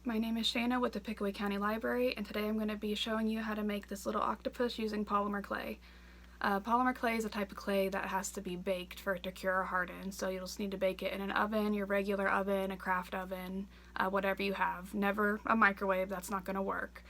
My name is Shanna with the Pickaway County Library, and today I'm going to be showing you how to make this little octopus using polymer clay. Polymer clay is a type of clay that has to be baked for it to cure or harden, so you'll just need to bake it in an oven, your regular oven, a craft oven, whatever you have. Never a microwave, that's not going to work.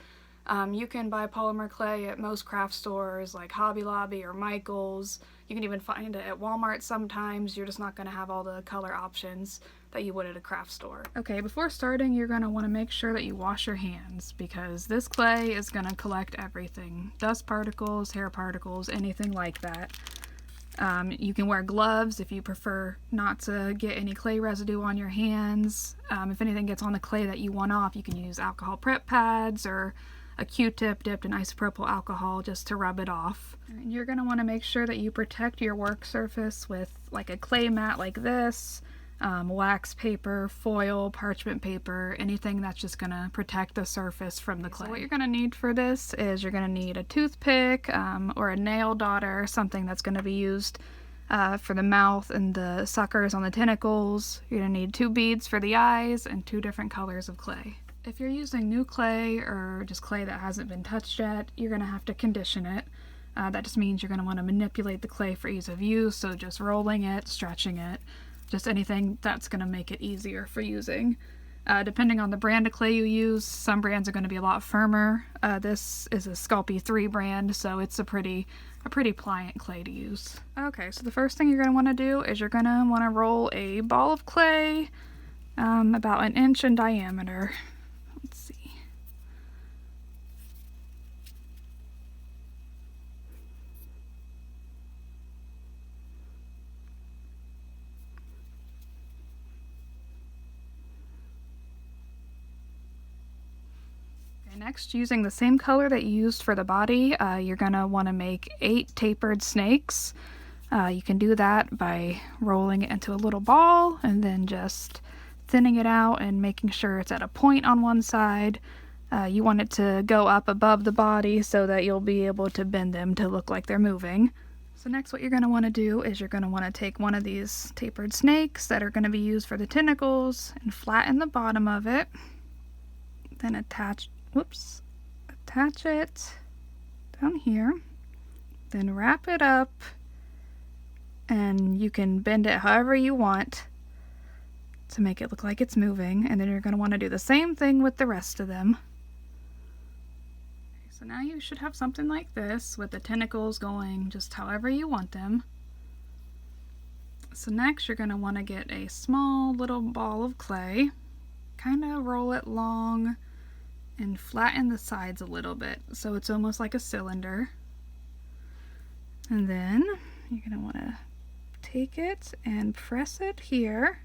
You can buy polymer clay at most craft stores like Hobby Lobby or Michael's. You can even find it at Walmart sometimes. You're just not going to have all the color options that you would at a craft store. Okay, before starting, you're going to want to make sure that you wash your hands because this clay is going to collect everything. Dust particles, hair particles, anything like that. You can wear gloves if you prefer not to get any clay residue on your hands. If anything gets on the clay that you want off, you can use alcohol prep pads or a Q-tip dipped in isopropyl alcohol just to rub it off. And you're going to want to make sure that you protect your work surface with like a clay mat like this, wax paper, foil, parchment paper, anything that's just going to protect the surface from the clay. So what you're going to need for this is you're going to need a toothpick or a nail daughter, something that's going to be used for the mouth and the suckers on the tentacles. You're going to need 2 beads for the eyes and 2 different colors of clay. If you're using new clay or just clay that hasn't been touched yet, you're going to have to condition it. That just means you're going to want to manipulate the clay for ease of use, so just rolling it, stretching it, just anything that's going to make it easier for using. Depending on the brand of clay you use, some brands are going to be a lot firmer. This is a Sculpey 3 brand, so it's a pretty pliant clay to use. Okay, so the first thing you're going to want to do is you're going to want to roll a ball of clay about 1 inch in diameter. Let's see. Okay, next, using the same color that you used for the body, you're going to want to make 8 tapered snakes. You can do that by rolling it into a little ball and then just thinning it out and making sure it's at a point on one side. You want it to go up above the body so that you'll be able to bend them to look like they're moving. So next what you're going to want to do is you're going to want to take one of these tapered snakes that are going to be used for the tentacles and flatten the bottom of it. Then attach it down here. Then wrap it up, and you can bend it however you want to make it look like it's moving, and then you're going to want to do the same thing with the rest of them. Okay, so now you should have something like this with the tentacles going just however you want them. So next you're going to want to get a small little ball of clay, kind of roll it long and flatten the sides a little bit so it's almost like a cylinder. And then you're going to want to take it and press it here.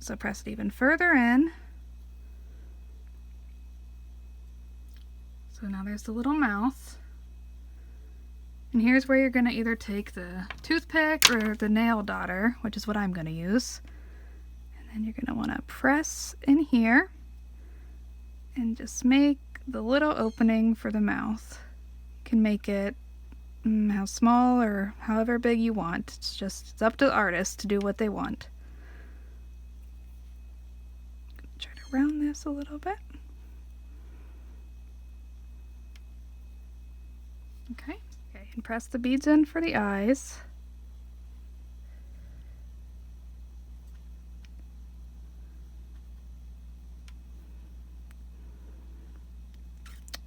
So press it even further in. So now there's the little mouth. And here's where you're going to either take the toothpick or the nail daughter, which is what I'm going to use. And then you're going to want to press in here and just make the little opening for the mouth. You can make it how small or however big you want. It's up to the artist to do what they want. Try to round this a little bit. Okay, and press the beads in for the eyes.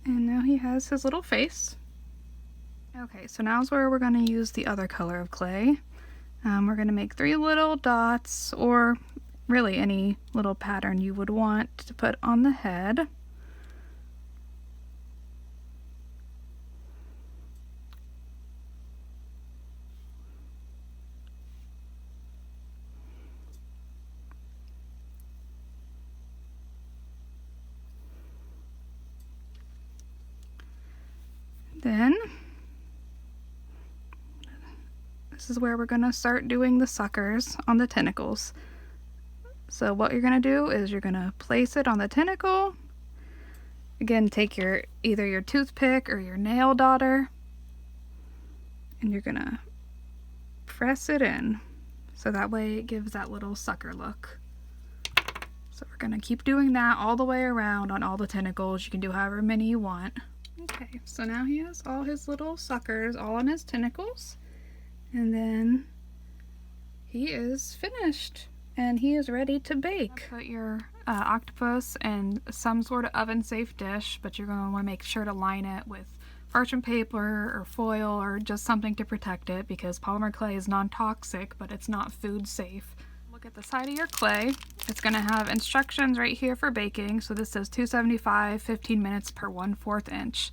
And now he has his little face. Okay, so now's where we're going to use the other color of clay. We're going to make 3 little dots, or really any little pattern you would want to put on the head. Then this is where we're going to start doing the suckers on the tentacles. So what you're going to do is you're going to place it on the tentacle. Again, take either your toothpick or your nail daughter, and you're going to press it in so that way it gives that little sucker look. So we're gonna keep doing that all the way around on all the tentacles. You can do however many you want. Okay, so now he has all his little suckers all on his tentacles. And then he is finished. And he is ready to bake. Put your octopus in some sort of oven-safe dish, but you're going to want to make sure to line it with parchment paper or foil or just something to protect it, because polymer clay is non-toxic, but it's not food safe. Look at the side of your clay. It's going to have instructions right here for baking. So this says 275, 15 minutes per 1/4 inch.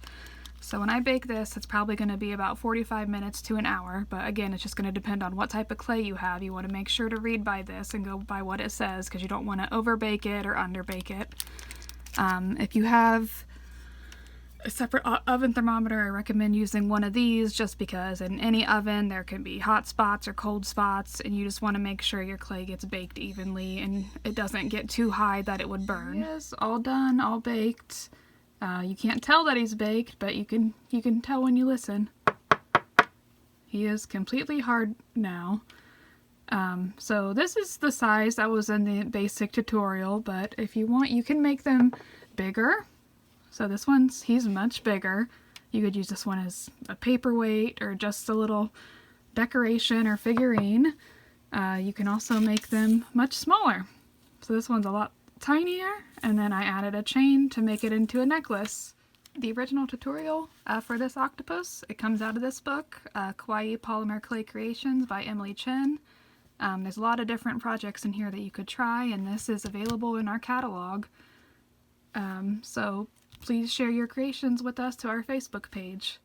So when I bake this, it's probably going to be about 45 minutes to an hour, but again, it's just going to depend on what type of clay you have. You want to make sure to read by this and go by what it says, because you don't want to overbake it or underbake it. If you have a separate oven thermometer, I recommend using one of these, just because in any oven there can be hot spots or cold spots, and you just want to make sure your clay gets baked evenly and it doesn't get too high that it would burn. It is all done, all baked. You can't tell that he's baked, but you can tell when you listen. He is completely hard now. So this is the size that was in the basic tutorial, but if you want, you can make them bigger. So this he's much bigger. You could use this one as a paperweight or just a little decoration or figurine. You can also make them much smaller. So this one's a lot tinier, and then I added a chain to make it into a necklace. The original tutorial for this octopus, it comes out of this book, Kawaii Polymer Clay Creations by Emily Chen. There's a lot of different projects in here that you could try, and this is available in our catalog. So please share your creations with us to our Facebook page.